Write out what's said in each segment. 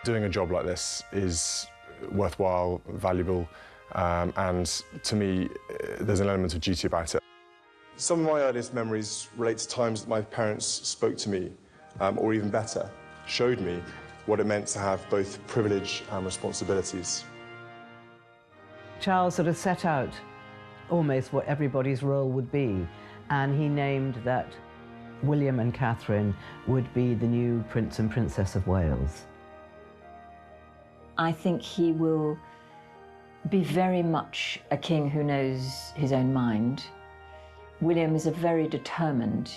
Doing a job like this is worthwhile, valuable, and to me, there's an element of duty about it. Some of my earliest memories relate to times that my parents spoke to me, or even better, showed me what it meant to have both privilege and responsibilities. Charles sort of set out almost what everybody's role would be, and he named that William and Catherine would be the new Prince and Princess of Wales. I think he will be very much a king who knows his own mind. William is a very determined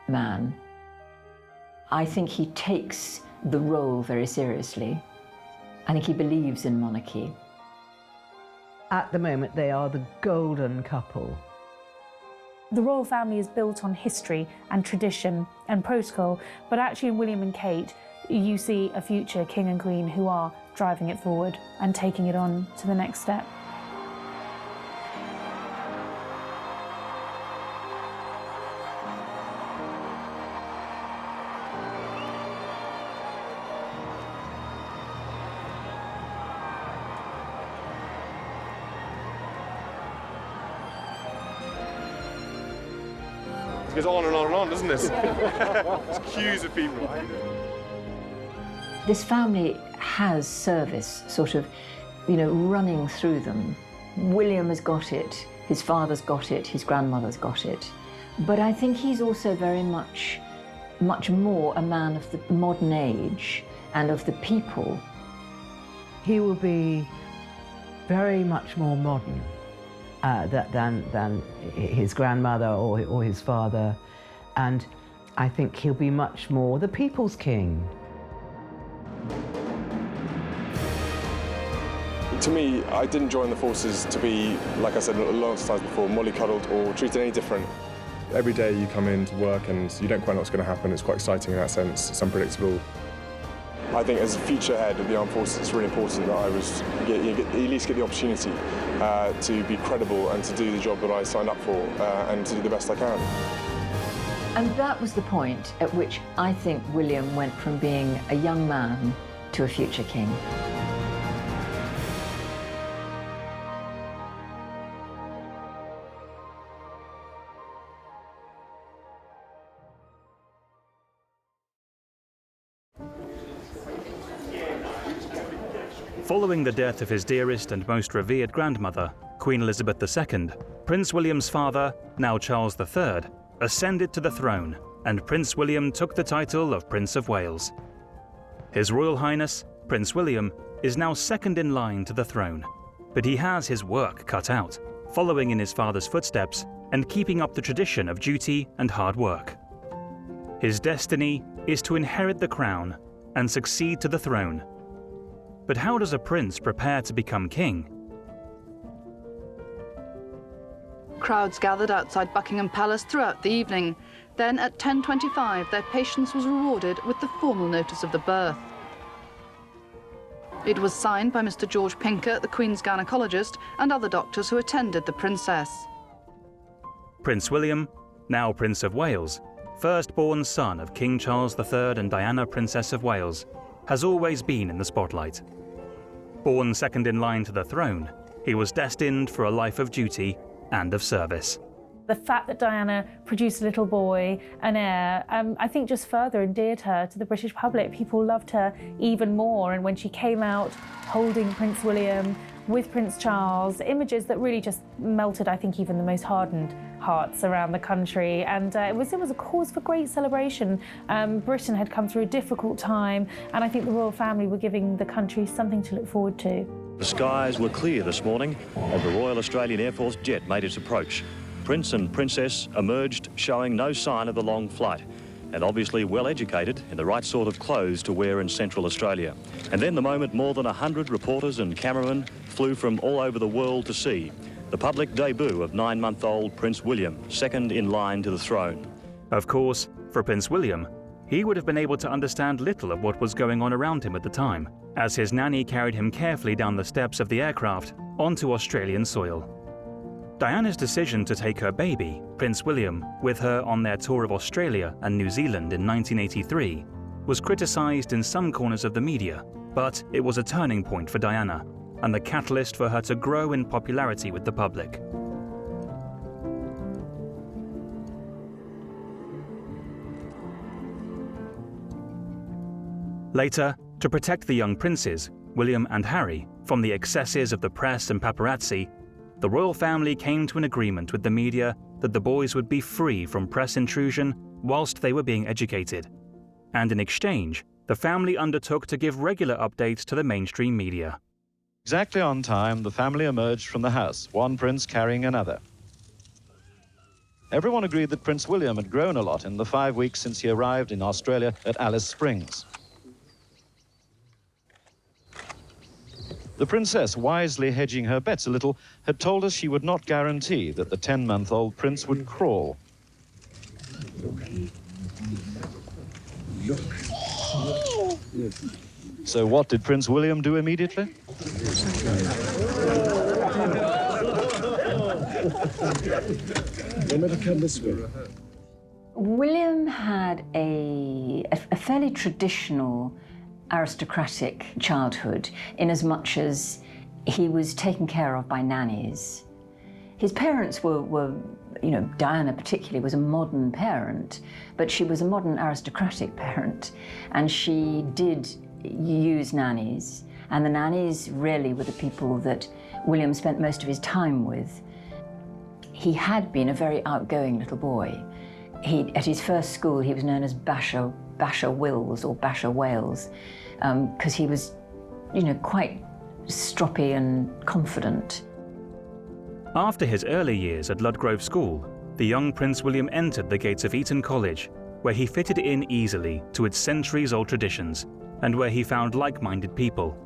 man. I think he takes the role very seriously. I think he believes in monarchy. At the moment, they are the golden couple. The royal family is built on history and tradition and protocol, but actually in William and Kate, you see a future king and queen who are driving it forward and taking it on to the next step. It goes on and on and on, doesn't it? There's queues of people. This family has service sort of, running through them. William has got it, his father's got it, his grandmother's got it. But I think he's also very much more a man of the modern age and of the people. He will be very much more modern than his grandmother or his father, and I think he'll be much more the people's king. To me, I didn't join the forces to be, like I said lots of times before, mollycoddled or treated any different. Every day you come in to work and you don't quite know what's going to happen. It's quite exciting in that sense. It's unpredictable. I think as a future head of the armed forces, it's really important that I at least get the opportunity to be credible and to do the job that I signed up for and to do the best I can. And that was the point at which I think William went from being a young man to a future king. Following the death of his dearest and most revered grandmother, Queen Elizabeth II, Prince William's father, now Charles III, ascended to the throne, and Prince William took the title of Prince of Wales. His Royal Highness, Prince William, is now second in line to the throne, but he has his work cut out, following in his father's footsteps and keeping up the tradition of duty and hard work. His destiny is to inherit the crown and succeed to the throne. But how does a prince prepare to become king? Crowds gathered outside Buckingham Palace throughout the evening. Then at 10:25, their patience was rewarded with the formal notice of the birth. It was signed by Mr. George Pinker, the Queen's gynaecologist, and other doctors who attended the princess. Prince William, now Prince of Wales, firstborn son of King Charles III and Diana, Princess of Wales, has always been in the spotlight. Born second in line to the throne, he was destined for a life of duty and of service. The fact that Diana produced a little boy, an heir, I think just further endeared her to the British public. People loved her even more, and when she came out holding Prince William with Prince Charles, images that really just melted, I think, even the most hardened hearts around the country, and it was a cause for great celebration. Britain had come through a difficult time, and I think the royal family were giving the country something to look forward to. The skies were clear this morning, and the Royal Australian Air Force jet made its approach. Prince and Princess emerged showing no sign of the long flight, and obviously well educated in the right sort of clothes to wear in Central Australia. And then the moment more than 100 reporters and cameramen flew from all over the world to see the public debut of 9-month-old Prince William, second in line to the throne. Of course, for Prince William, he would have been able to understand little of what was going on around him at the time, as his nanny carried him carefully down the steps of the aircraft onto Australian soil. Diana's decision to take her baby, Prince William, with her on their tour of Australia and New Zealand in 1983 was criticised in some corners of the media But it was a turning point for Diana, and the catalyst for her to grow in popularity with the public. Later, to protect the young princes, William and Harry, from the excesses of the press and paparazzi, the royal family came to an agreement with the media that the boys would be free from press intrusion whilst they were being educated. And in exchange, the family undertook to give regular updates to the mainstream media. Exactly on time, the family emerged from the house, one prince carrying another. Everyone agreed that Prince William had grown a lot in the 5 weeks since he arrived in Australia at Alice Springs. The princess, wisely hedging her bets a little, had told us she would not guarantee that the 10-month-old prince would crawl. So what did Prince William do immediately? William had a fairly traditional aristocratic childhood, in as much as he was taken care of by nannies. His parents were, you know, Diana particularly was a modern parent, but she was a modern aristocratic parent, and she did use nannies, and the nannies really were the people that William spent most of his time with. He had been a very outgoing little boy. At his first school, he was known as Basher Wills or Basher Wales, because he was, you know, quite stroppy and confident. After his early years at Ludgrove School, the young Prince William entered the gates of Eton College, where he fitted in easily to its centuries-old traditions, and where he found like-minded people.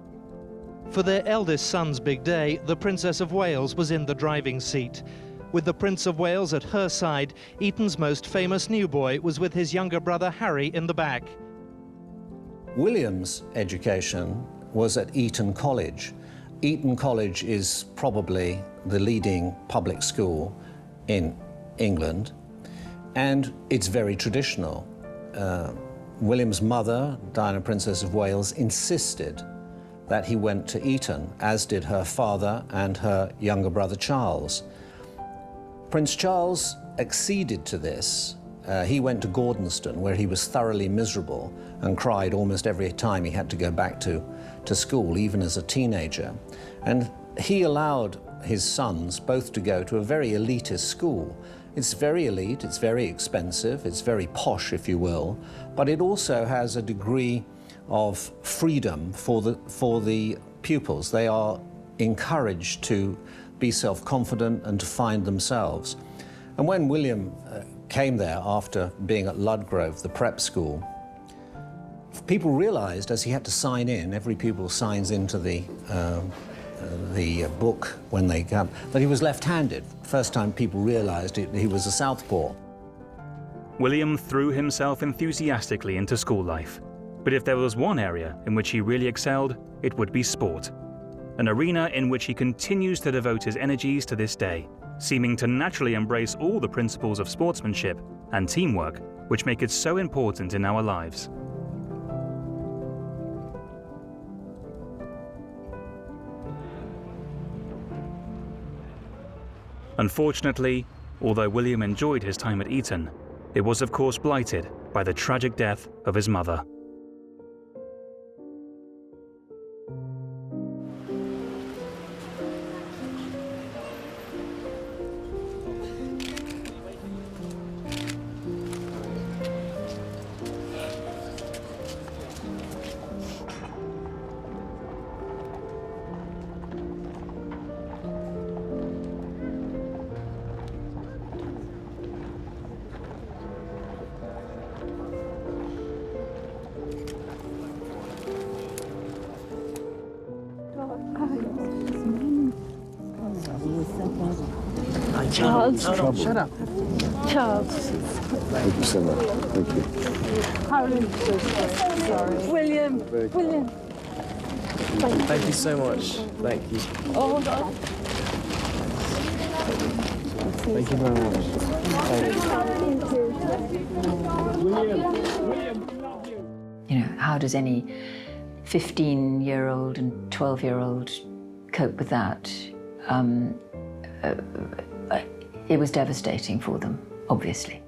For their eldest son's big day, the Princess of Wales was in the driving seat. With the Prince of Wales at her side, Eton's most famous new boy was with his younger brother Harry in the back. William's education was at Eton College. Eton College is probably the leading public school in England, and it's very traditional. William's mother, Diana, Princess of Wales, insisted that he went to Eton, as did her father and her younger brother Charles. Prince Charles acceded to this. He went to Gordonston, where he was thoroughly miserable and cried almost every time he had to go back to school, even as a teenager. And he allowed his sons both to go to a very elitist school. It's very elite, it's very expensive, it's very posh, if you will, but it also has a degree of freedom for the pupils. They are encouraged to be self-confident and to find themselves. And when William came there after being at Ludgrove, the prep school, people realized, as he had to sign in, every pupil signs into the book when they come, that he was left-handed. First time people realized he was a southpaw. William threw himself enthusiastically into school life. But if there was one area in which he really excelled, it would be sport. An arena in which he continues to devote his energies to this day, seeming to naturally embrace all the principles of sportsmanship and teamwork which make it so important in our lives. Unfortunately, although William enjoyed his time at Eton, it was of course blighted by the tragic death of his mother. Charles. Shut up. Charles. Thank you so much. Thank you. Harry. Sorry. William. William. Thank you so much. Thank you. Oh, hold on. Thank you very much. You know, how does any 15-year-old and 12-year-old cope with that, it was devastating for them, obviously.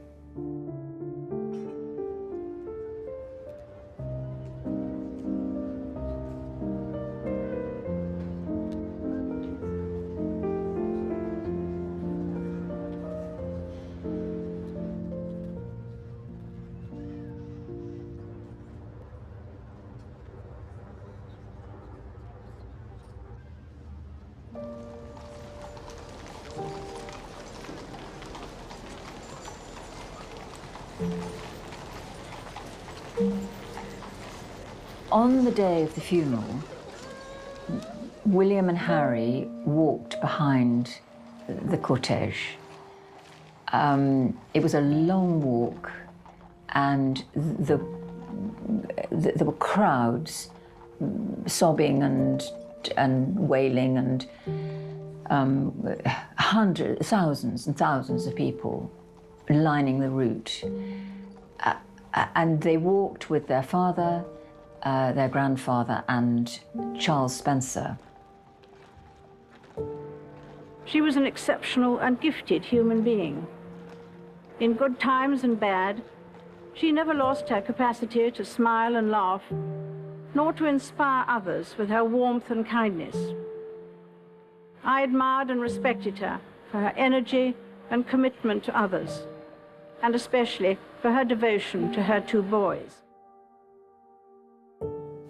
On the day of the funeral, William and Harry walked behind the cortege. It was a long walk, and there were crowds sobbing and wailing, and thousands and thousands of people lining the route. And they walked with their father, their grandfather, and Charles Spencer. She was an exceptional and gifted human being. In good times and bad, she never lost her capacity to smile and laugh, nor to inspire others with her warmth and kindness. I admired and respected her for her energy and commitment to others, and especially for her devotion to her two boys.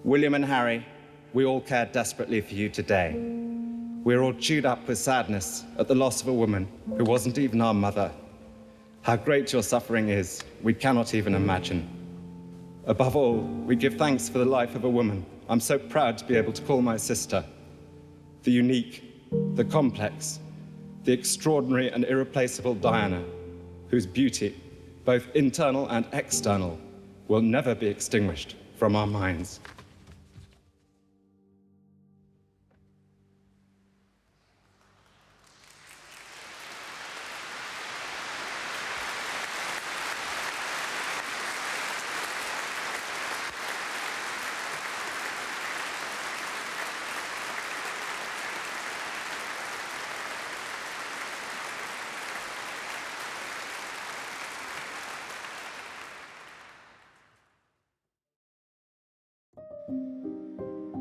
William and Harry, we all care desperately for you today. We're all chewed up with sadness at the loss of a woman who wasn't even our mother. How great your suffering is, we cannot even imagine. Above all, we give thanks for the life of a woman I'm so proud to be able to call my sister. The unique, the complex, the extraordinary and irreplaceable Diana, whose beauty, both internal and external, will never be extinguished from our minds.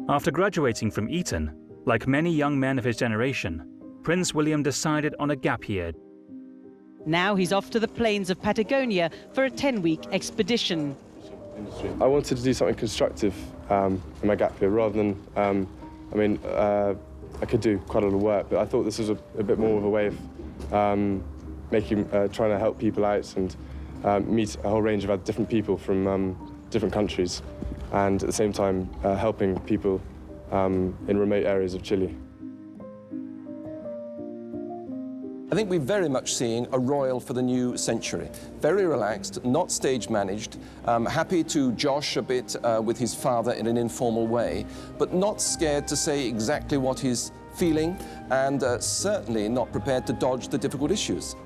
After graduating from Eton, like many young men of his generation, Prince William decided on a gap year. Now he's off to the plains of Patagonia for a 10-week expedition. I wanted to do something constructive in my gap year rather than, I could do quite a lot of work, but I thought this was a bit more of a way of trying to help people out and meet a whole range of different people from different countries, and at the same time helping people in remote areas of Chile. I think we're very much seeing a royal for the new century. Very relaxed, not stage managed, happy to josh a bit with his father in an informal way, but not scared to say exactly what he's feeling, and certainly not prepared to dodge the difficult issues.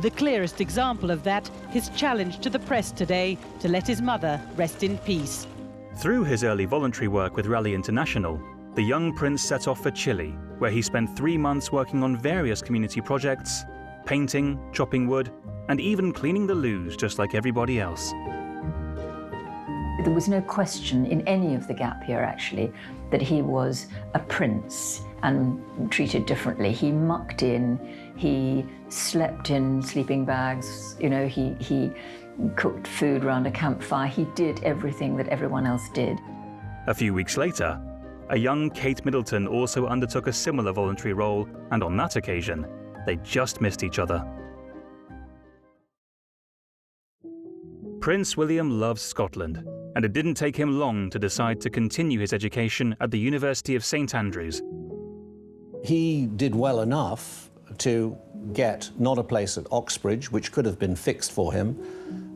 The clearest example of that, his challenge to the press today to let his mother rest in peace. Through his early voluntary work with Rally International, the young prince set off for Chile, where he spent 3 months working on various community projects, painting, chopping wood, and even cleaning the loos just like everybody else. There was no question in any of the gap year, actually, that he was a prince and treated differently. He mucked in, he slept in sleeping bags, he cooked food around a campfire. He did everything that everyone else did. A few weeks later, a young Kate Middleton also undertook a similar voluntary role, and on that occasion, they just missed each other. Prince William loves Scotland, and it didn't take him long to decide to continue his education at the University of St Andrews. He did well enough to get not a place at Oxbridge, which could have been fixed for him.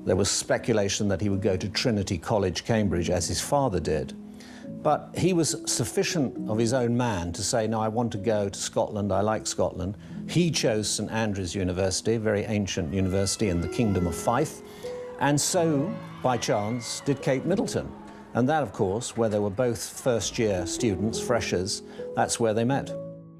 There was speculation that he would go to Trinity College, Cambridge, as his father did. But he was sufficient of his own man to say, no, I want to go to Scotland, I like Scotland. He chose St Andrews University, a very ancient university in the Kingdom of Fife. And so, by chance, did Kate Middleton. And that, of course, where they were both first-year students, freshers, that's where they met.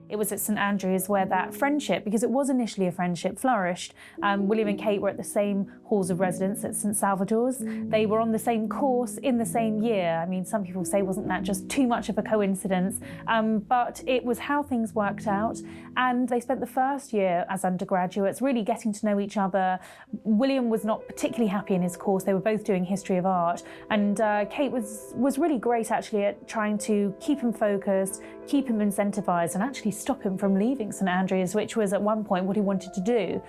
It was at St Andrews where that friendship, because it was initially a friendship, flourished. William and Kate were at the same halls of residence at St Salvator's. They were on the same course in the same year. I mean, some people say, wasn't that just too much of a coincidence? But it was how things worked out. And they spent the first year as undergraduates really getting to know each other. William was not particularly happy in his course. They were both doing history of art. And Kate was really great, actually, at trying to keep him focused, keep him incentivized, and actually stop him from leaving St Andrews, which was at one point what he wanted to do.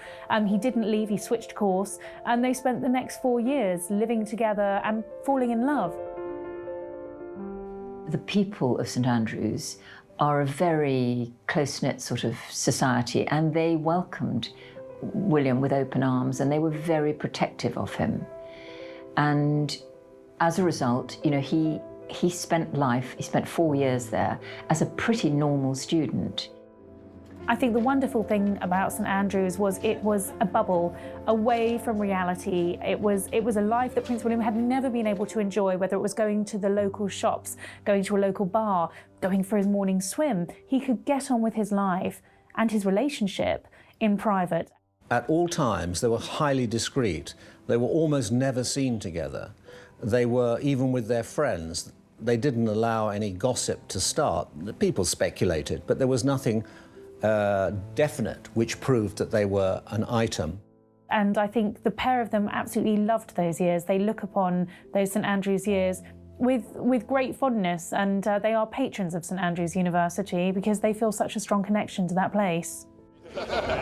He didn't leave, he switched course, and they spent the next 4 years living together and falling in love. The people of St Andrews are a very close-knit sort of society, and they welcomed William with open arms, and they were very protective of him. And as a result, you know, he spent 4 years there as a pretty normal student. I think the wonderful thing about St Andrews was it was a bubble away from reality. It was a life that Prince William had never been able to enjoy, whether it was going to the local shops, going to a local bar, going for his morning swim. He could get on with his life and his relationship in private. At all times, they were highly discreet. They were almost never seen together. They were, even with their friends, they didn't allow any gossip to start. People speculated, but there was nothing definite which proved that they were an item. And I think the pair of them absolutely loved those years. They look upon those St Andrews years with great fondness, and they are patrons of St Andrews University because they feel such a strong connection to that place.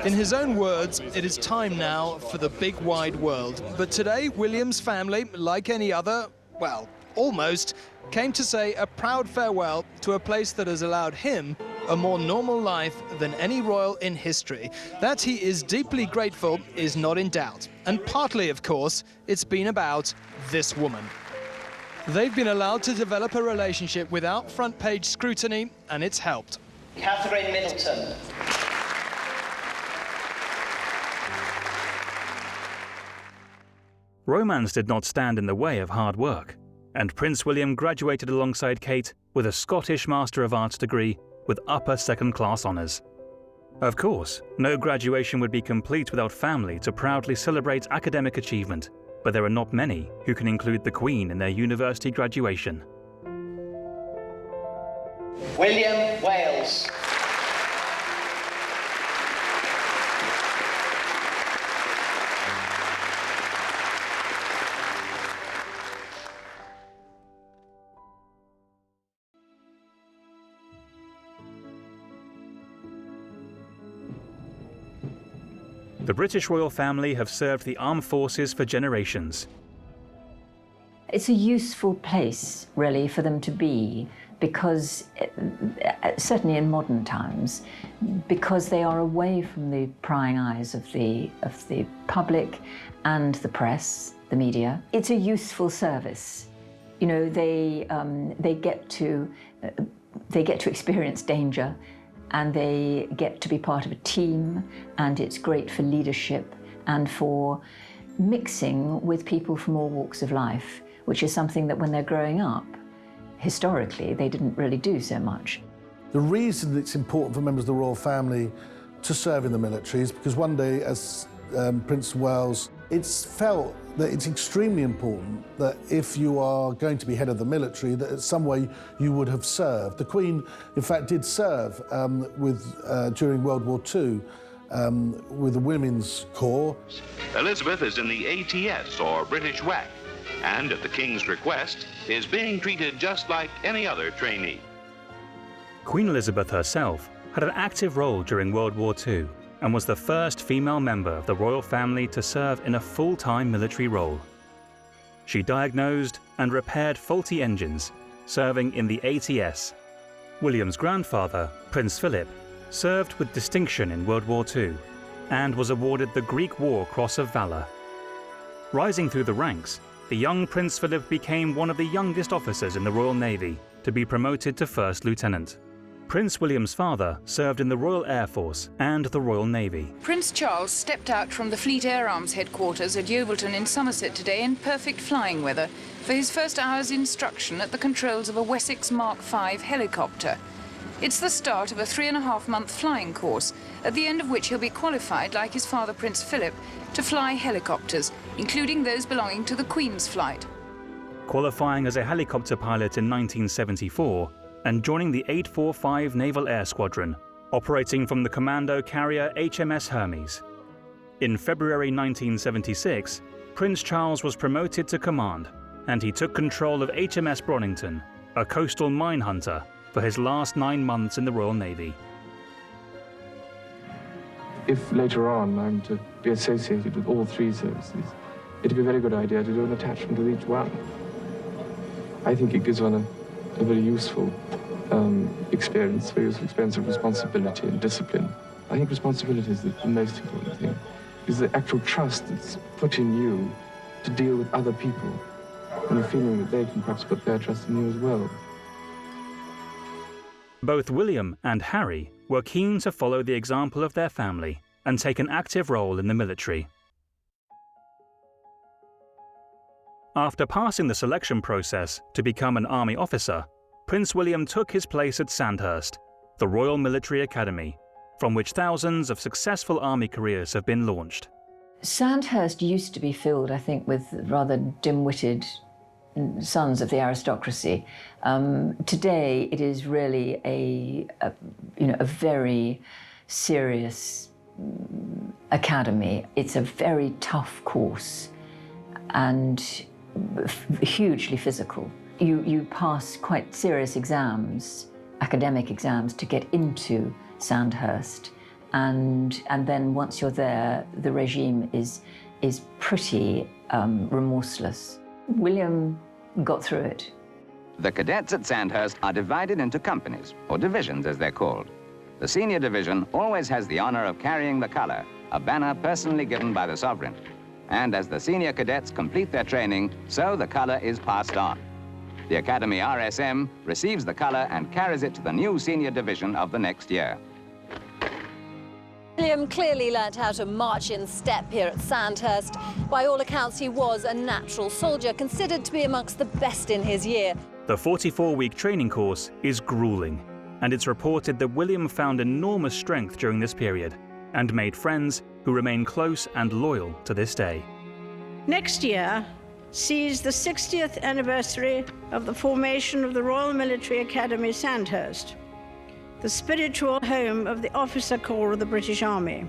In his own words, it is time now for the big wide world. But today, William's family, like any other, well, almost, came to say a proud farewell to a place that has allowed him a more normal life than any royal in history. That he is deeply grateful is not in doubt. And partly, of course, it's been about this woman. They've been allowed to develop a relationship without front-page scrutiny, and it's helped. Catherine Middleton. Romance did not stand in the way of hard work, and Prince William graduated alongside Kate with a Scottish Master of Arts degree with upper second-class honours. Of course, no graduation would be complete without family to proudly celebrate academic achievement, but there are not many who can include the Queen in their university graduation. William Wales. The British royal family have served the armed forces for generations. It's a useful place, really, for them to be, because, certainly in modern times, because they are away from the prying eyes of the public and the press, the media. It's a useful service. You know, they get to experience danger, and they get to be part of a team, and it's great for leadership and for mixing with people from all walks of life, which is something that when they're growing up, historically, they didn't really do so much. The reason it's important for members of the royal family to serve in the military is because one day, as Prince of Wales, it's felt that it's extremely important that if you are going to be head of the military, that in some way you would have served. The Queen, in fact, did serve during World War II with the Women's Corps. Elizabeth is in the ATS, or British WAC, and at the King's request, is being treated just like any other trainee. Queen Elizabeth herself had an active role during World War II and was the first female member of the royal family to serve in a full-time military role. She diagnosed and repaired faulty engines, serving in the ATS. William's grandfather, Prince Philip, served with distinction in World War II and was awarded the Greek War Cross of Valour. Rising through the ranks, the young Prince Philip became one of the youngest officers in the Royal Navy to be promoted to First Lieutenant. Prince William's father served in the Royal Air Force and the Royal Navy. Prince Charles stepped out from the Fleet Air Arms headquarters at Yeovilton in Somerset today in perfect flying weather for his first hour's instruction at the controls of a Wessex Mark V helicopter. It's the start of a 3.5-month flying course, at the end of which he'll be qualified, like his father Prince Philip, to fly helicopters, including those belonging to the Queen's flight. Qualifying as a helicopter pilot in 1974 and joining the 845 Naval Air Squadron, operating from the commando carrier HMS Hermes. In February 1976, Prince Charles was promoted to command, and he took control of HMS Bronington, a coastal mine hunter, for his last 9 months in the Royal Navy. If later on I'm to be associated with all 3 services, it'd be a very good idea to do an attachment with each one. I think it gives one a very useful experience of responsibility and discipline. I think responsibility is the most important thing, is the actual trust that's put in you to deal with other people, and the feeling that they can perhaps put their trust in you as well. Both William and Harry were keen to follow the example of their family and take an active role in the military. After passing the selection process to become an army officer, Prince William took his place at Sandhurst, the Royal Military Academy, from which thousands of successful army careers have been launched. Sandhurst used to be filled, I think, with rather dim-witted sons of the aristocracy. Today, it is really a very serious academy. It's a very tough course and hugely physical. You pass quite serious exams, academic exams, to get into Sandhurst, and then once you're there, the regime is pretty remorseless. William got through it. The cadets at Sandhurst are divided into companies, or divisions as they're called. The senior division always has the honor of carrying the color, a banner personally given by the sovereign. And as the senior cadets complete their training, so the color is passed on. The Academy RSM receives the color and carries it to the new senior division of the next year. William clearly learnt how to march in step here at Sandhurst. By all accounts, he was a natural soldier, considered to be amongst the best in his year. The 44-week training course is grueling, and it's reported that William found enormous strength during this period and made friends who remain close and loyal to this day. Next year sees the 60th anniversary of the formation of the Royal Military Academy Sandhurst, the spiritual home of the officer corps of the British Army.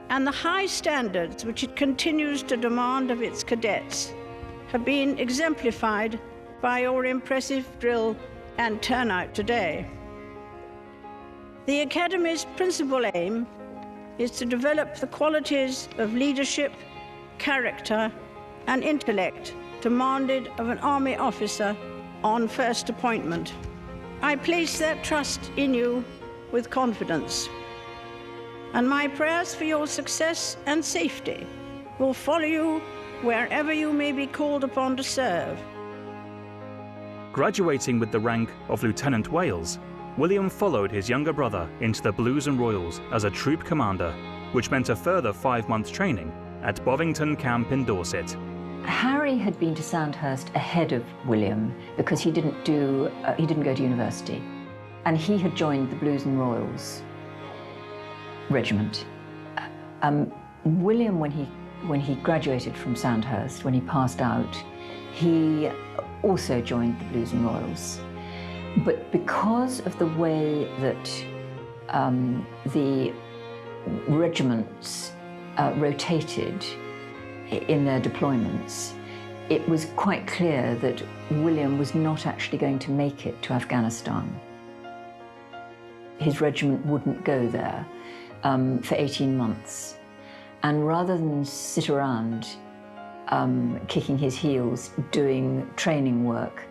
And the high standards which it continues to demand of its cadets have been exemplified by your impressive drill and turnout today. The Academy's principal aim is to develop the qualities of leadership, character, and intellect demanded of an army officer on first appointment. I place that trust in you with confidence, and my prayers for your success and safety will follow you wherever you may be called upon to serve. Graduating with the rank of Lieutenant Wales, William followed his younger brother into the Blues and Royals as a troop commander, which meant a further 5-month training at Bovington Camp in Dorset. Harry had been to Sandhurst ahead of William because he didn't go to university, and he had joined the Blues and Royals regiment. William, when he graduated from Sandhurst, when he passed out, he also joined the Blues and Royals. But because of the way that the regiments rotated in their deployments, it was quite clear that William was not actually going to make it to Afghanistan. His regiment wouldn't go there for 18 months. And rather than sit around kicking his heels, doing training work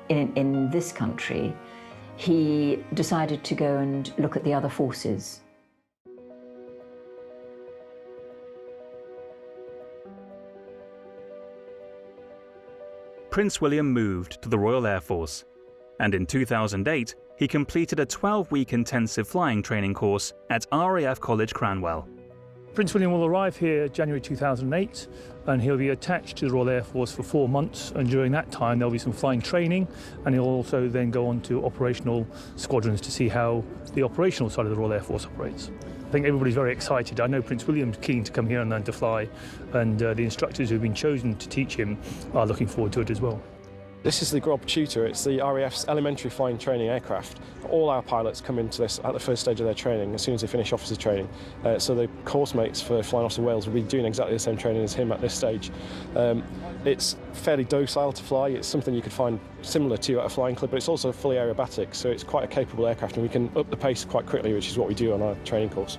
in this country, he decided to go and look at the other forces. Prince William moved to the Royal Air Force, and in 2008 he completed a 12-week intensive flying training course at RAF College Cranwell. Prince William will arrive here January 2008, and he'll be attached to the Royal Air Force for 4 months, and during that time there'll be some flying training, and he'll also then go on to operational squadrons to see how the operational side of the Royal Air Force operates. I think everybody's very excited. I know Prince William's keen to come here and learn to fly, and the instructors who've been chosen to teach him are looking forward to it as well. This is the Grob Tutor. It's the RAF's elementary flying training aircraft. All our pilots come into this at the first stage of their training, as soon as they finish officers training. So the course mates for Flying Officer Wales will be doing exactly the same training as him at this stage. It's fairly docile to fly. It's something you could find similar to at a flying club, but it's also fully aerobatic, so it's quite a capable aircraft, and we can up the pace quite quickly, which is what we do on our training course.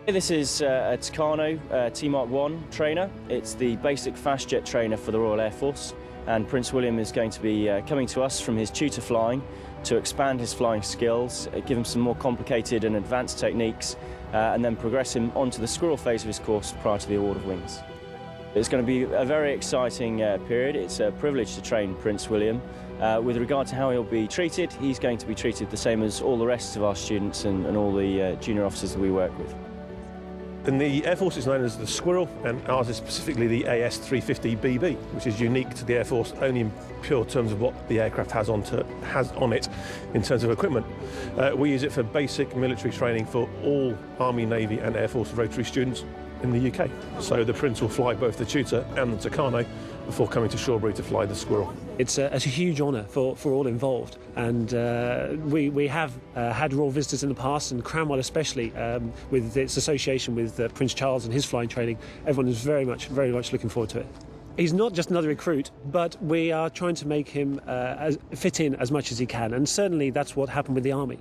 This is a Tucano T-Mark 1 trainer. It's the basic fast jet trainer for the Royal Air Force, and Prince William is going to be coming to us from his tutor flying to expand his flying skills, give him some more complicated and advanced techniques, and then progress him onto the squirrel phase of his course prior to the award of wings. It's going to be a very exciting period. It's a privilege to train Prince William. With regard to how he'll be treated, he's going to be treated the same as all the rest of our students and all the junior officers that we work with. And the Air Force is known as the Squirrel, and ours is specifically the AS-350BB, which is unique to the Air Force only in pure terms of what the aircraft has on it in terms of equipment. We use it for basic military training for all Army, Navy and Air Force rotary students in the UK. So the Prince will fly both the Tutor and the Tucano before coming to Shawbury to fly the Squirrel. It's a huge honour for all involved, and we have had royal visitors in the past, and Cranwell especially, with its association with Prince Charles and his flying training. Everyone is very much looking forward to it. He's not just another recruit, but we are trying to make him fit in as much as he can, and certainly that's what happened with the Army.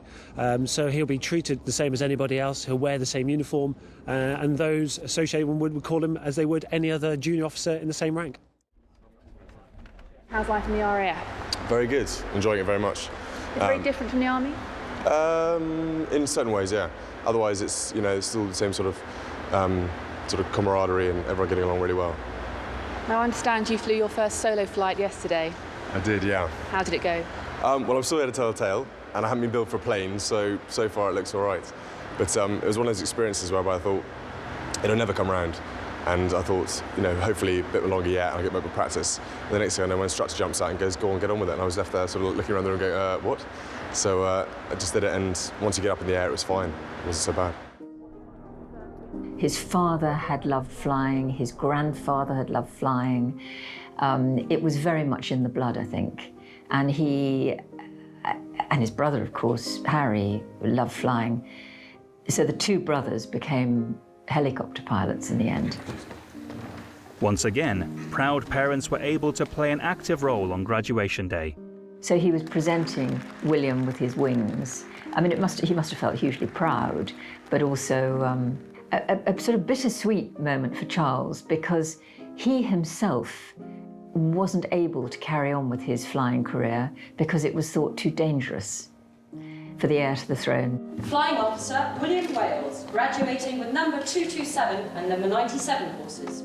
So he'll be treated the same as anybody else, he'll wear the same uniform, and those associated would call him as they would any other junior officer in the same rank. How's life in the RAF? Very good, enjoying it very much. Very different from the Army? In certain ways, yeah. Otherwise, it's it's still the same sort of camaraderie and everyone getting along really well. Now, I understand you flew your first solo flight yesterday. I did, yeah. How did it go? Well, I'm still here to tell the tale, and I haven't been built for a plane, so far it looks all right. But it was one of those experiences whereby I thought it'll never come around. And I thought, hopefully a bit longer yet, and I'll get my practice. And the next thing I know, my instructor jumps out and goes, go on, get on with it. And I was left there sort of looking around the room going, what? So I just did it, and once you get up in the air, it was fine. It wasn't so bad. His father had loved flying, his grandfather had loved flying. It was very much in the blood, I think. And he, and his brother, of course, Harry, loved flying. So the two brothers became helicopter pilots in the end. Once again, proud parents were able to play an active role on graduation day. So he was presenting William with his wings. I mean, he must have felt hugely proud, but also a sort of bittersweet moment for Charles, because he himself wasn't able to carry on with his flying career because it was thought too dangerous for the heir to the throne. Flying Officer William Wales, graduating with number 227 and number 97 horses.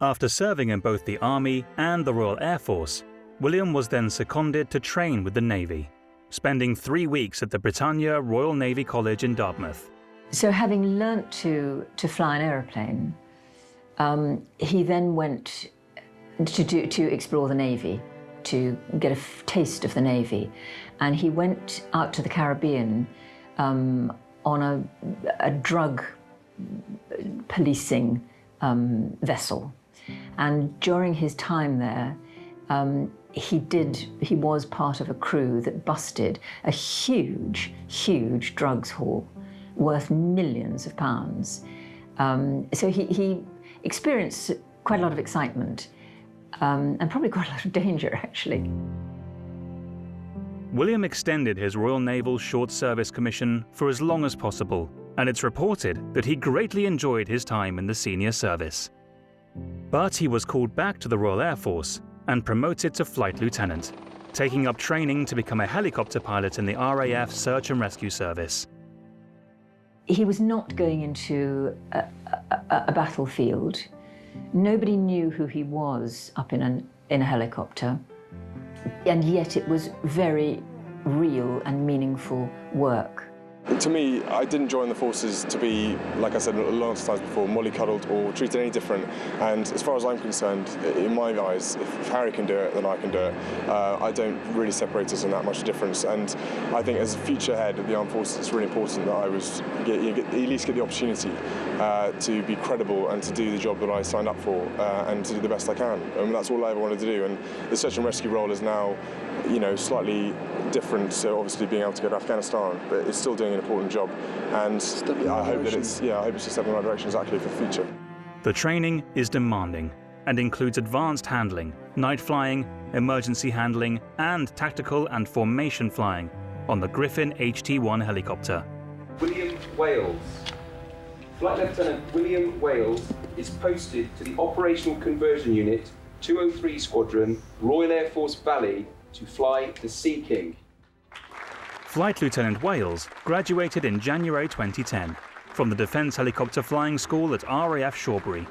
After serving in both the Army and the Royal Air Force, William was then seconded to train with the Navy, spending 3 weeks at the Britannia Royal Navy College in Dartmouth. So having learnt to fly an aeroplane, he then went to explore the Navy, to get a taste of the Navy. And he went out to the Caribbean on a drug policing vessel. And during his time there, he was part of a crew that busted a huge drugs haul worth millions of pounds. So he experienced quite a lot of excitement and probably quite a lot of danger, actually. William extended his Royal Naval Short Service Commission for as long as possible, and it's reported that he greatly enjoyed his time in the senior service. But he was called back to the Royal Air Force and promoted to Flight Lieutenant, taking up training to become a helicopter pilot in the RAF Search and Rescue Service. He was not going into a battlefield Nobody knew who he was up in a helicopter, and yet it was very real and meaningful work. To me, I didn't join the forces to be, like I said lots of times before, mollycoddled or treated any different. And as far as I'm concerned, in my eyes, if Harry can do it, then I can do it. I don't really separate us in that much difference. And I think as a future head of the armed forces, it's really important that I at least get the opportunity to be credible and to do the job that I signed up for and to do the best I can. And that's all I ever wanted to do. And the search and rescue role is now, slightly different, so obviously being able to go to Afghanistan, but it's still doing an important job, and I hope it's a step in the right direction exactly for the future. The training is demanding and includes advanced handling, night flying, emergency handling, and tactical and formation flying on the Griffin HT-1 helicopter. William Wales. Flight Lieutenant William Wales is posted to the Operational Conversion Unit 203 Squadron, Royal Air Force Valley, to fly the Sea King. Flight Lieutenant Wales graduated in January 2010 from the Defence Helicopter Flying School at RAF Shawbury.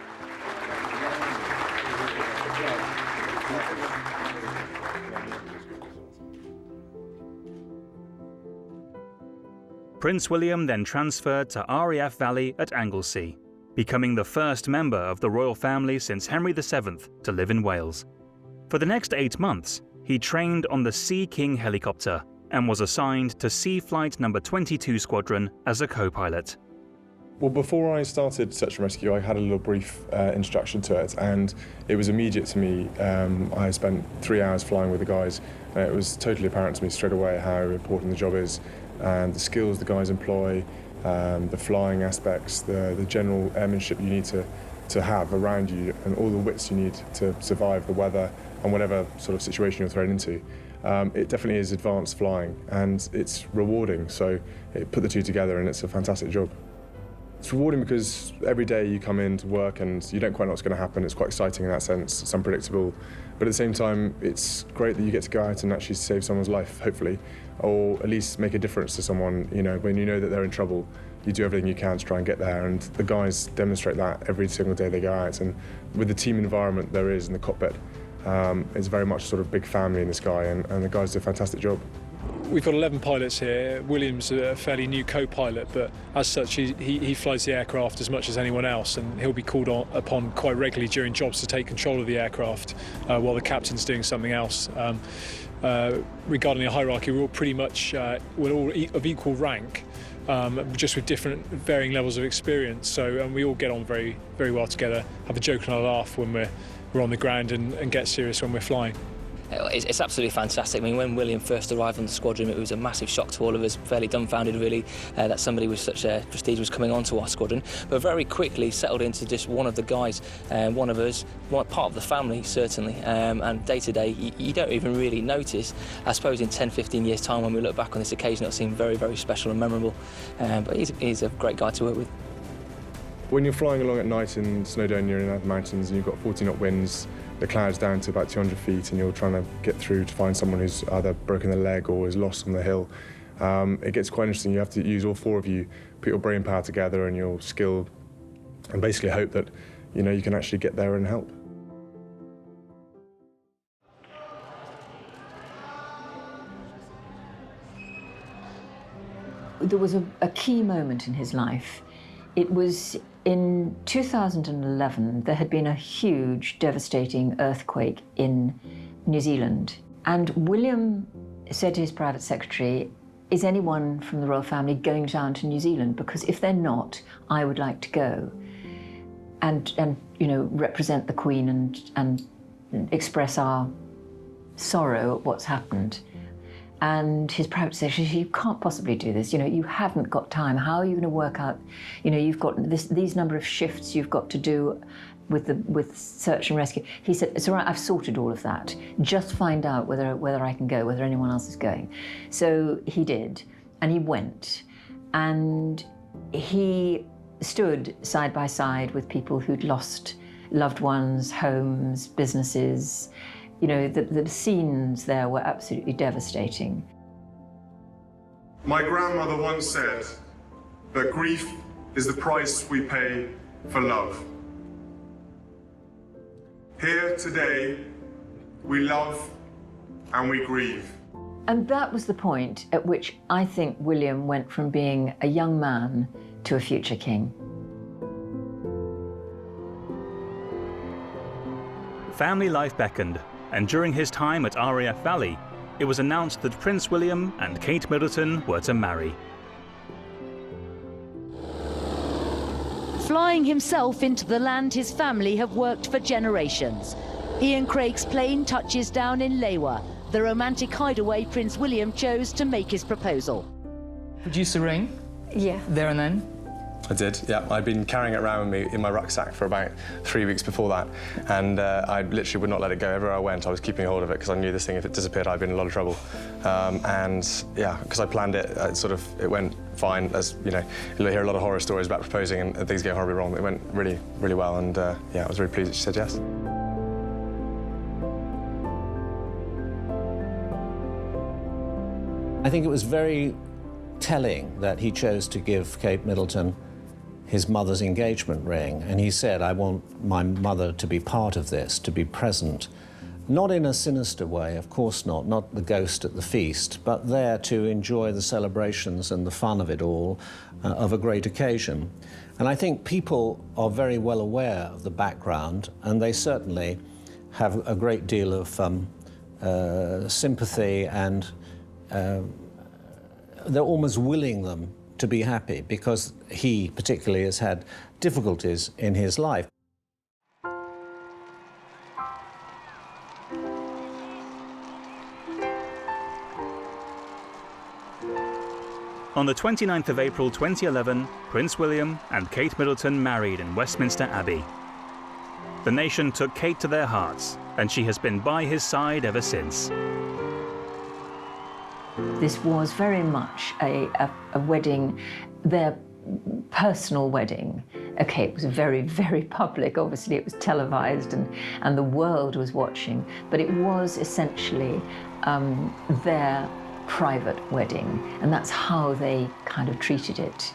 Prince William then transferred to RAF Valley at Anglesey, becoming the first member of the royal family since Henry VII to live in Wales. For the next 8 months, he trained on the Sea King helicopter and was assigned to Sea Flight No. 22 Squadron as a co-pilot. Well, before I started Search and Rescue, I had a little brief introduction to it, and it was immediate to me. I spent 3 hours flying with the guys, and it was totally apparent to me straight away how important the job is, and the skills the guys employ, the flying aspects, the general airmanship you need to have around you, and all the wits you need to survive the weather and whatever sort of situation you're thrown into. It definitely is advanced flying, and it's rewarding, so it put the two together, and it's a fantastic job. It's rewarding because every day you come in to work and you don't quite know what's going to happen. It's quite exciting in that sense. It's unpredictable, but at the same time, it's great that you get to go out and actually save someone's life, hopefully, or at least make a difference to someone. When you know that they're in trouble, you do everything you can to try and get there, and the guys demonstrate that every single day they go out. And with the team environment there is in the cockpit, it's very much sort of big family in the sky, and the guys do a fantastic job. We've got 11 pilots here. William's a fairly new co-pilot, but as such he flies the aircraft as much as anyone else, and he'll be called upon quite regularly during jobs to take control of the aircraft while the captain's doing something else. Regarding the hierarchy, we're all pretty much we're all of equal rank, just with different varying levels of experience. So we all get on very, very well together, have a joke and a laugh when we're on the ground, and get serious when we're flying. It's absolutely fantastic. I mean, when William first arrived on the squadron, it was a massive shock to all of us, fairly dumbfounded really, that somebody with such prestige was coming onto our squadron, but very quickly settled into just one of the guys, one of us, part of the family certainly, and day to day you don't even really notice. I suppose in 10-15 years time when we look back on this occasion it'll seem very, very special and memorable, but he's a great guy to work with. When you're flying along at night in Snowdonia and the mountains and you've got 40-knot winds, the clouds down to about 200 feet, and you're trying to get through to find someone who's either broken their leg or is lost on the hill, it gets quite interesting. You have to use all four of you, put your brain power together and your skill, and basically hope that you can actually get there and help. There was a key moment in his life. It was in 2011, there had been a huge, devastating earthquake in New Zealand. And William said to his private secretary, is anyone from the royal family going down to New Zealand? Because if they're not, I would like to go and represent the Queen and express our sorrow at what's happened. And his private secretary said, you can't possibly do this. You haven't got time. How are you going to work out? You've got these number of shifts you've got to do with search and rescue. He said, it's all right, I've sorted all of that. Just find out whether I can go, whether anyone else is going. So he did, and he went. And he stood side by side with people who'd lost loved ones, homes, businesses. The scenes there were absolutely devastating. My grandmother once said that grief is the price we pay for love. Here today, we love and we grieve. And that was the point at which I think William went from being a young man to a future king. Family life beckoned, and during his time at RAF Valley, it was announced that Prince William and Kate Middleton were to marry. Flying himself into the land his family have worked for generations. Ian Craig's plane touches down in Lewa, the romantic hideaway Prince William chose to make his proposal. Produce a ring? Yeah. There and then? I did, yeah. I'd been carrying it around with me in my rucksack for about 3 weeks before that, and I literally would not let it go. Everywhere I went, I was keeping hold of it because I knew this thing, if it disappeared, I'd be in a lot of trouble. And yeah, because I planned it, it went fine. As you know, you'll hear a lot of horror stories about proposing and things go horribly wrong. It went really, really well, and yeah, I was really pleased that she said yes. I think it was very telling that he chose to give Kate Middleton his mother's engagement ring, and he said, I want my mother to be part of this, to be present. Not in a sinister way, of course not the ghost at the feast, but there to enjoy the celebrations and the fun of it all, of a great occasion. And I think people are very well aware of the background, and they certainly have a great deal of sympathy, and they're almost willing them to be happy, because he particularly has had difficulties in his life. On the 29th of April 2011, Prince William and Kate Middleton married in Westminster Abbey. The nation took Kate to their hearts, and she has been by his side ever since. This was very much a wedding, their personal wedding. Okay, it was very, very public. Obviously, it was televised and the world was watching, but it was essentially their private wedding, and that's how they kind of treated it.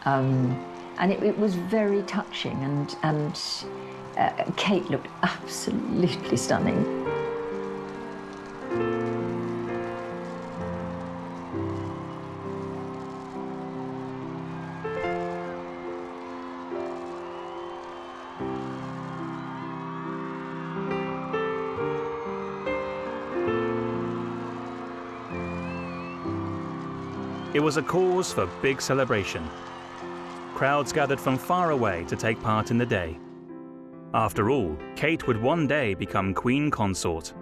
And it was very touching, and Kate looked absolutely stunning. It was a cause for big celebration. Crowds gathered from far away to take part in the day. After all, Kate would one day become Queen Consort.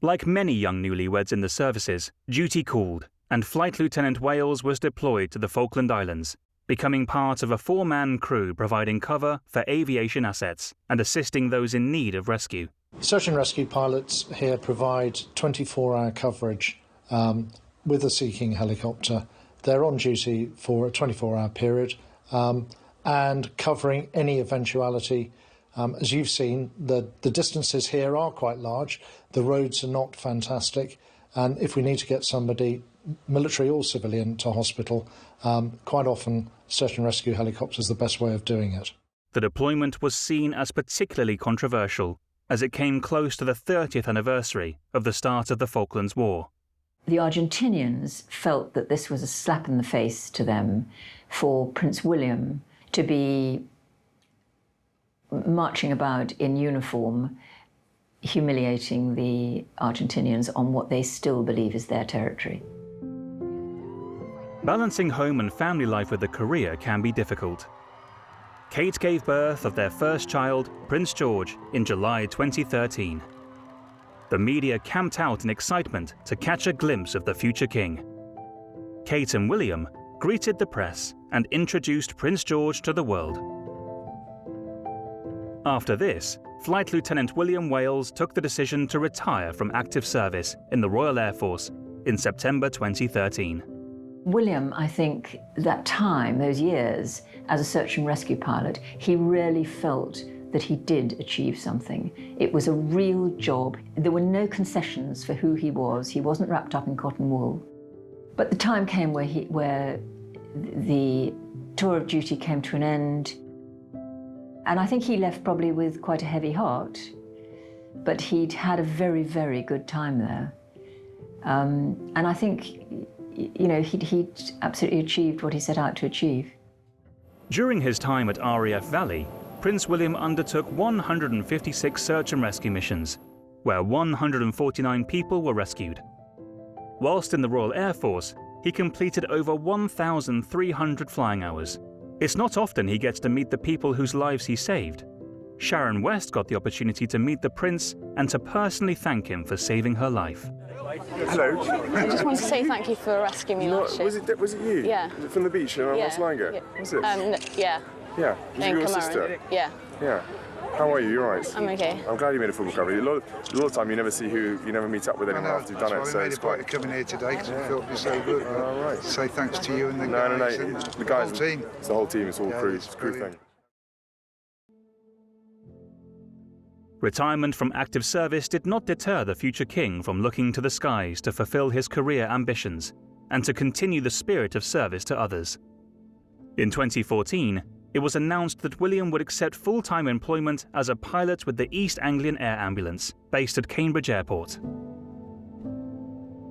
Like many young newlyweds in the services, duty called, and Flight Lieutenant Wales was deployed to the Falkland Islands, becoming part of a 4-man crew providing cover for aviation assets and assisting those in need of rescue. Search and rescue pilots here provide 24-hour coverage with a Sea King helicopter. They're on duty for a 24-hour period and covering any eventuality. As you've seen, the distances here are quite large. The roads are not fantastic. And if we need to get somebody, military or civilian, to hospital, quite often search and rescue helicopters are the best way of doing it. The deployment was seen as particularly controversial, as it came close to the 30th anniversary of the start of the Falklands War. The Argentinians felt that this was a slap in the face to them for Prince William to be marching about in uniform, humiliating the Argentinians on what they still believe is their territory. Balancing home and family life with a career can be difficult. Kate gave birth of their first child, Prince George, in July 2013. The media camped out in excitement to catch a glimpse of the future king. Kate and William greeted the press and introduced Prince George to the world. After this, Flight Lieutenant William Wales took the decision to retire from active service in the Royal Air Force in September 2013. William, I think, that time, those years, as a search and rescue pilot, he really felt that he did achieve something. It was a real job. There were no concessions for who he was. He wasn't wrapped up in cotton wool. But the time came where the tour of duty came to an end, and I think he left probably with quite a heavy heart, but he'd had a very, very good time there. And I think, you know, he'd absolutely achieved what he set out to achieve. During his time at RAF Valley, Prince William undertook 156 search and rescue missions, where 149 people were rescued. Whilst in the Royal Air Force, he completed over 1,300 flying hours. It's not often he gets to meet the people whose lives he saved. Sharon West got the opportunity to meet the Prince and to personally thank him for saving her life. Hello. I just wanted to say thank you for rescuing me last year. Was it you? Yeah. Was it from the beach in Sligo? Yeah. Was it? Yeah. Yeah. Was it your Cameron. sister? Yeah. Yeah. How are you? You're right. I'm okay. I'm glad you made a full recovery. A lot of time you never meet up with anyone after you've done it. So it's quite coming here today because we felt you're so good. Right. Say thanks to you and the guys. No. The guys, the whole team. It's the whole team. It's all crew. It's a crew thing. Retirement from active service did not deter the future king from looking to the skies to fulfill his career ambitions and to continue the spirit of service to others. In 2014, it was announced that William would accept full-time employment as a pilot with the East Anglian Air Ambulance, based at Cambridge Airport.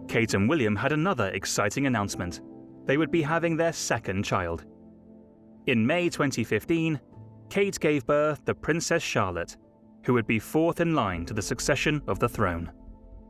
Kate and William had another exciting announcement. They would be having their second child. In May 2015, Kate gave birth to Princess Charlotte, who would be fourth in line to the succession of the throne.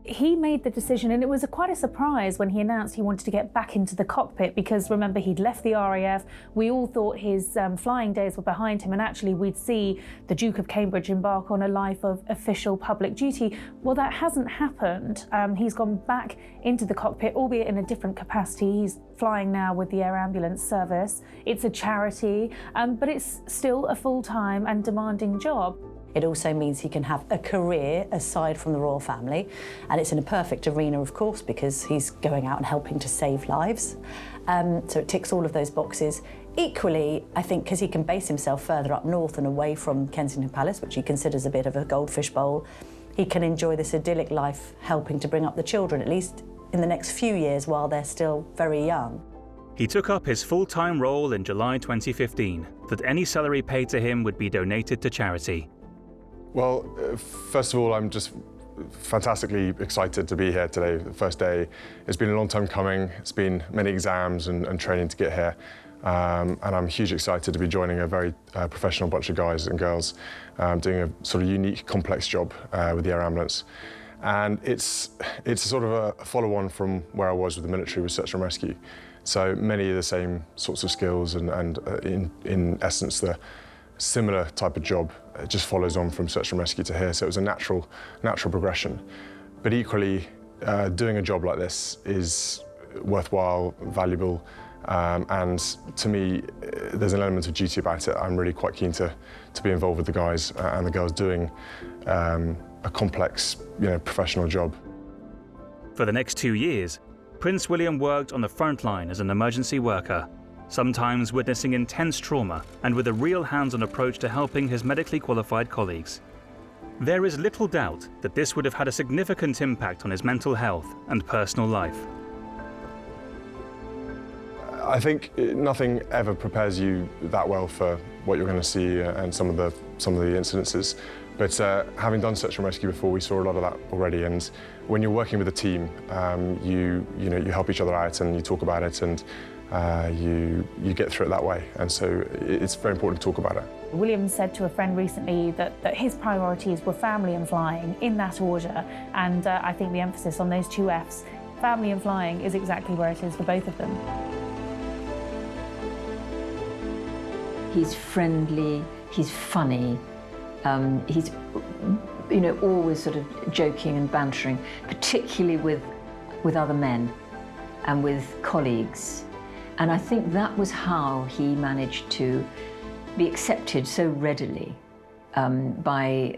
He made the decision, and it was quite a surprise when he announced he wanted to get back into the cockpit, because remember, he'd left the RAF. We all thought his flying days were behind him, and actually we'd see the Duke of Cambridge embark on a life of official public duty. Well, that hasn't happened. He's gone back into the cockpit, albeit in a different capacity. He's flying now with the Air Ambulance Service. It's a charity, but it's still a full-time and demanding job. It also means he can have a career aside from the royal family, and it's in a perfect arena, of course, because he's going out and helping to save lives. So it ticks all of those boxes. Equally, I think because he can base himself further up north and away from Kensington Palace, which he considers a bit of a goldfish bowl, he can enjoy this idyllic life helping to bring up the children, at least in the next few years while they're still very young. He took up his full-time role in July 2015, that any salary paid to him would be donated to charity. Well, first of all, I'm just fantastically excited to be here today, the first day. It's been a long time coming. It's been many exams and training to get here. And I'm hugely excited to be joining a very professional bunch of guys and girls doing a sort of unique, complex job with the Air Ambulance. And it's sort of a follow-on from where I was with the military with search and rescue. So many of the same sorts of skills and in essence, the similar type of job. It just follows on from search and rescue to here, so it was a natural progression. But equally, doing a job like this is worthwhile, valuable, and to me, there's an element of duty about it. I'm really quite keen to be involved with the guys and the girls doing a complex, professional job. For the next 2 years, Prince William worked on the front line as an emergency worker, sometimes witnessing intense trauma and with a real hands-on approach to helping his medically qualified colleagues. There is little doubt that this would have had a significant impact on his mental health and personal life. I think nothing ever prepares you that well for what you're going to see and some of the incidences. But having done search and rescue before, we saw a lot of that already. And when you're working with a team, you help each other out and you talk about it, and you get through it that way. And so it's very important to talk about it. William said to a friend recently that his priorities were family and flying, in that order. And I think the emphasis on those two Fs, family and flying, is exactly where it is for both of them. He's friendly, he's funny, he's always sort of joking and bantering, particularly with other men and with colleagues. And I think that was how he managed to be accepted so readily by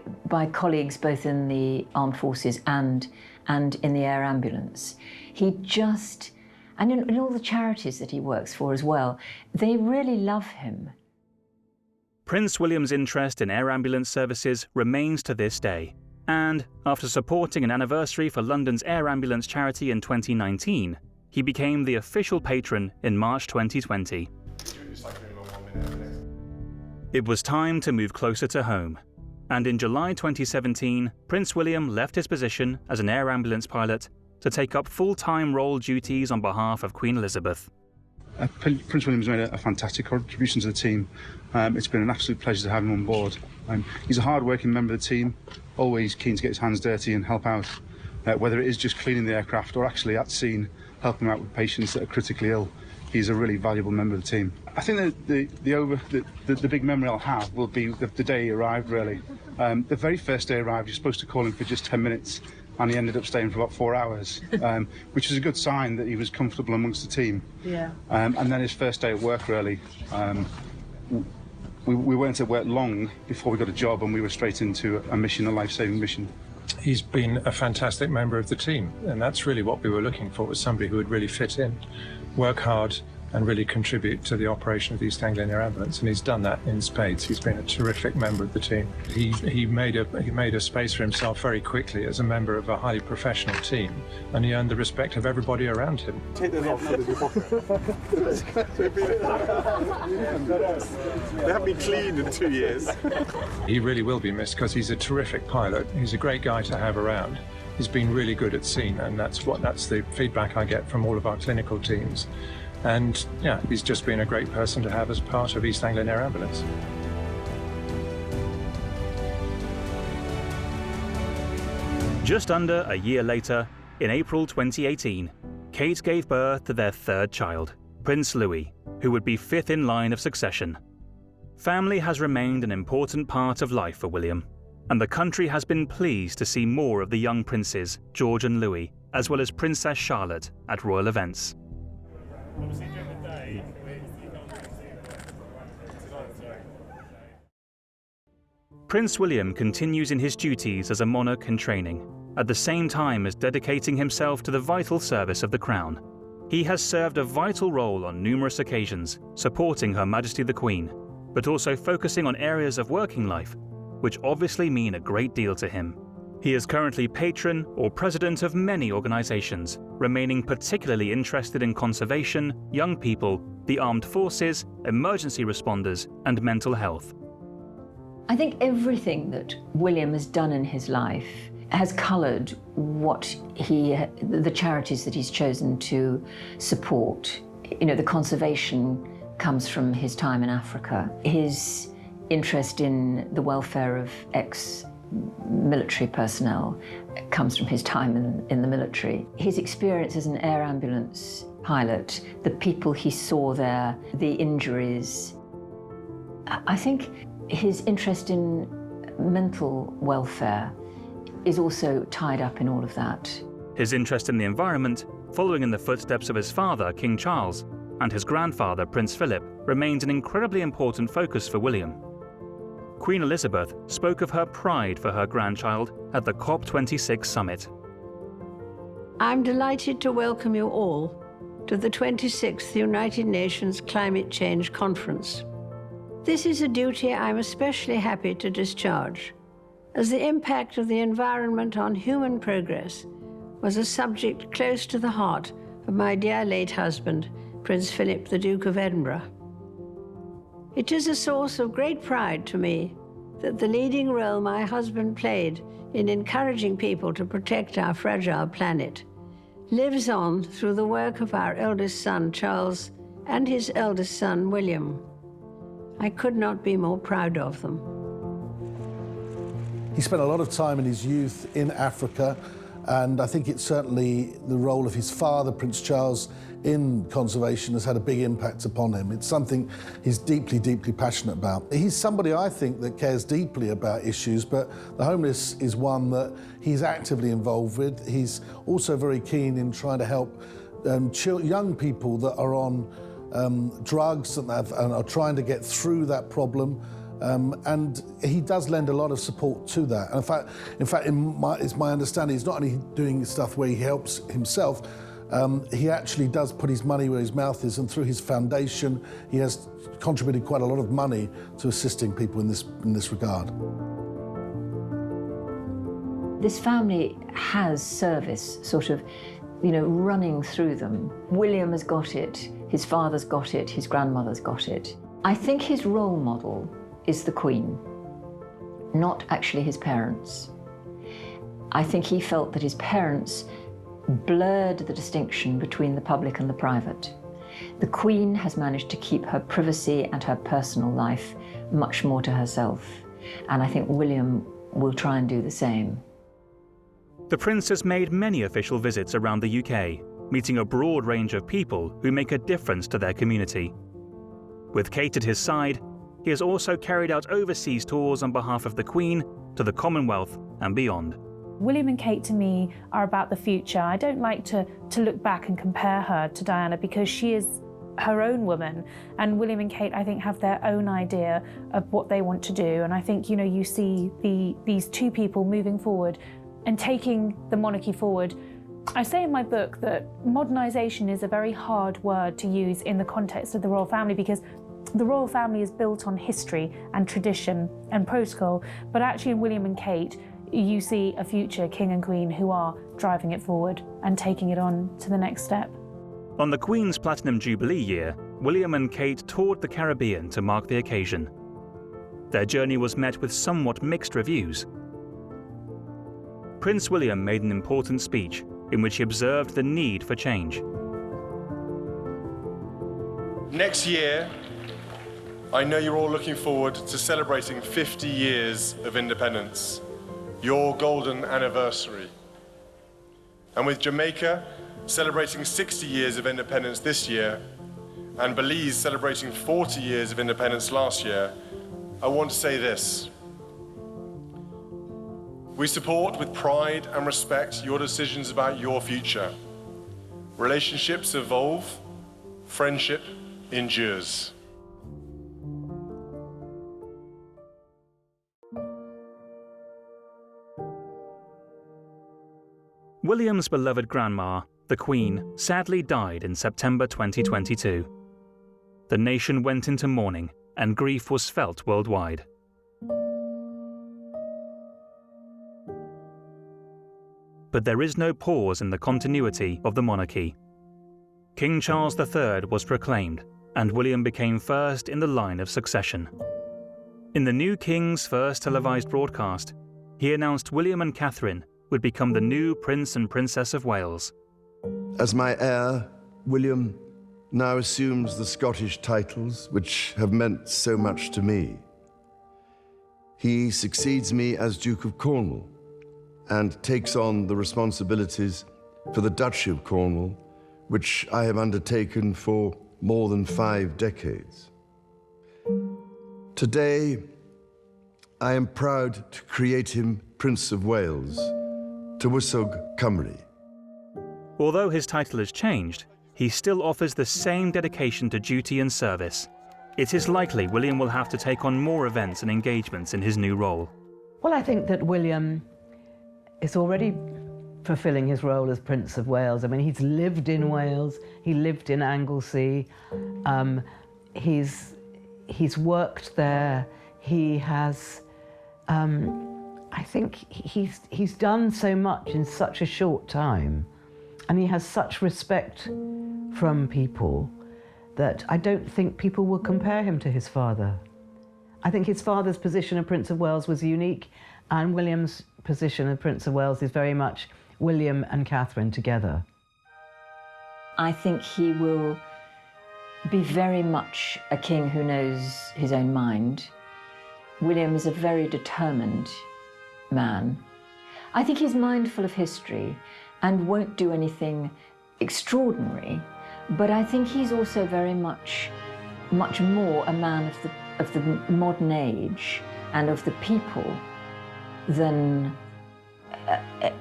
colleagues both in the armed forces and in the air ambulance. He just, and in all the charities that he works for as well, they really love him. Prince William's interest in air ambulance services remains to this day, and after supporting an anniversary for London's air ambulance charity in 2019, he became the official patron in March 2020. It was time to move closer to home, and in July 2017, Prince William left his position as an air ambulance pilot to take up full-time role duties on behalf of Queen Elizabeth. Prince William's made a fantastic contribution to the team. It's been an absolute pleasure to have him on board. He's a hard-working member of the team, always keen to get his hands dirty and help out, whether it is just cleaning the aircraft or actually at scene helping out with patients that are critically ill. He's a really valuable member of the team. I think that the big memory I'll have will be the day he arrived, really. The very first day he arrived, you're supposed to call him for just 10 minutes, and he ended up staying for about 4 hours, which is a good sign that he was comfortable amongst the team. Yeah. And then his first day at work, really, we weren't at work long before we got a job, and we were straight into a mission, a life-saving mission. He's been a fantastic member of the team, and that's really what we were looking for, was somebody who would really fit in, work hard, and really contribute to the operation of the East Anglian Air Ambulance, and he's done that in spades. He's been a terrific member of the team. He made a space for himself very quickly as a member of a highly professional team, and he earned the respect of everybody around him. Take those off. They haven't been cleaned in 2 years. He really will be missed because he's a terrific pilot. He's a great guy to have around. He's been really good at scene, and that's the feedback I get from all of our clinical teams. And yeah, he's just been a great person to have as part of East Anglian Air Ambulance. Just under a year later, in April 2018, Kate gave birth to their third child, Prince Louis, who would be fifth in line of succession. Family has remained an important part of life for William, and the country has been pleased to see more of the young princes, George and Louis, as well as Princess Charlotte, at royal events. Prince William continues in his duties as a monarch in training, at the same time as dedicating himself to the vital service of the Crown. He has served a vital role on numerous occasions, supporting Her Majesty the Queen, but also focusing on areas of working life, which obviously mean a great deal to him. He is currently patron or president of many organisations, remaining particularly interested in conservation, young people, the armed forces, emergency responders, and mental health. I think everything that William has done in his life has coloured the charities that he's chosen to support. You know, the conservation comes from his time in Africa. His interest in the welfare of ex-military personnel comes from his time in the military. His experience as an air ambulance pilot, the people he saw there, the injuries. I think his interest in mental welfare is also tied up in all of that. His interest in the environment, following in the footsteps of his father, King Charles, and his grandfather, Prince Philip, remains an incredibly important focus for William. Queen Elizabeth spoke of her pride for her grandchild at the COP26 summit. I'm delighted to welcome you all to the 26th United Nations Climate Change Conference. This is a duty I'm especially happy to discharge, as the impact of the environment on human progress was a subject close to the heart of my dear late husband, Prince Philip, the Duke of Edinburgh. It is a source of great pride to me that the leading role my husband played in encouraging people to protect our fragile planet lives on through the work of our eldest son, Charles, and his eldest son, William. I could not be more proud of them. He spent a lot of time in his youth in Africa, and I think it's certainly the role of his father, Prince Charles, in conservation has had a big impact upon him. It's something he's deeply, deeply passionate about. He's somebody, I think, that cares deeply about issues, but the homeless is one that he's actively involved with. He's also very keen in trying to help young people that are on drugs and are trying to get through that problem. And he does lend a lot of support to that. And in fact, it's my understanding he's not only doing stuff where he helps himself, He actually does put his money where his mouth is, and through his foundation, he has contributed quite a lot of money to assisting people in this regard. This family has service sort of, running through them. William has got it, his father's got it, his grandmother's got it. I think his role model is the Queen, not actually his parents. I think he felt that his parents blurred the distinction between the public and the private. The Queen has managed to keep her privacy and her personal life much more to herself, and I think William will try and do the same. The Prince has made many official visits around the UK, meeting a broad range of people who make a difference to their community. With Kate at his side, he has also carried out overseas tours on behalf of the Queen to the Commonwealth and beyond. William and Kate, to me, are about the future. I don't like to look back and compare her to Diana because she is her own woman, and William and Kate, I think, have their own idea of what they want to do. And I think, you see these two people moving forward and taking the monarchy forward. I say in my book that modernisation is a very hard word to use in the context of the royal family because the royal family is built on history and tradition and protocol, but actually in William and Kate, you see a future king and queen who are driving it forward and taking it on to the next step. On the Queen's Platinum Jubilee year, William and Kate toured the Caribbean to mark the occasion. Their journey was met with somewhat mixed reviews. Prince William made an important speech in which he observed the need for change. Next year, I know you're all looking forward to celebrating 50 years of independence, your golden anniversary. And with Jamaica celebrating 60 years of independence this year, and Belize celebrating 40 years of independence last year, I want to say this. We support with pride and respect your decisions about your future. Relationships evolve, friendship endures. William's beloved grandma, the Queen, sadly died in September 2022. The nation went into mourning and grief was felt worldwide. But there is no pause in the continuity of the monarchy. King Charles III was proclaimed, and William became first in the line of succession. In the new King's first televised broadcast, he announced William and Catherine would become the new Prince and Princess of Wales. As my heir, William now assumes the Scottish titles which have meant so much to me. He succeeds me as Duke of Cornwall and takes on the responsibilities for the Duchy of Cornwall, which I have undertaken for more than 5 decades. Today, I am proud to create him Prince of Wales, Tywysog Cymru. Although his title has changed, he still offers the same dedication to duty and service. It is likely William will have to take on more events and engagements in his new role. Well, I think that William is already fulfilling his role as Prince of Wales. I mean, he's lived in Wales, he lived in Anglesey, he's worked there, he has, I think he's done so much in such a short time, and he has such respect from people that I don't think people will compare him to his father. I think his father's position of Prince of Wales was unique, and William's position of Prince of Wales is very much William and Catherine together. I think he will be very much a king who knows his own mind. William is a very determined man. I think he's mindful of history and won't do anything extraordinary, but I think he's also very much more a man of the modern age and of the people than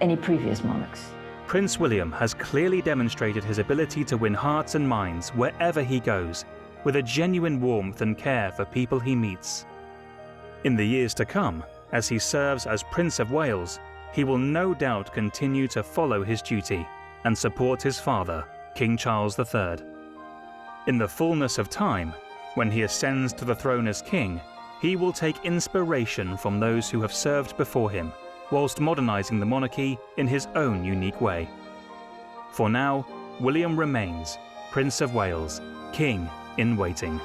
any previous monarchs. Prince William has clearly demonstrated his ability to win hearts and minds wherever he goes, with a genuine warmth and care for people he meets. In the years to come, as he serves as Prince of Wales, he will no doubt continue to follow his duty and support his father, King Charles III. In the fullness of time, when he ascends to the throne as king, he will take inspiration from those who have served before him, whilst modernising the monarchy in his own unique way. For now, William remains Prince of Wales, King in waiting.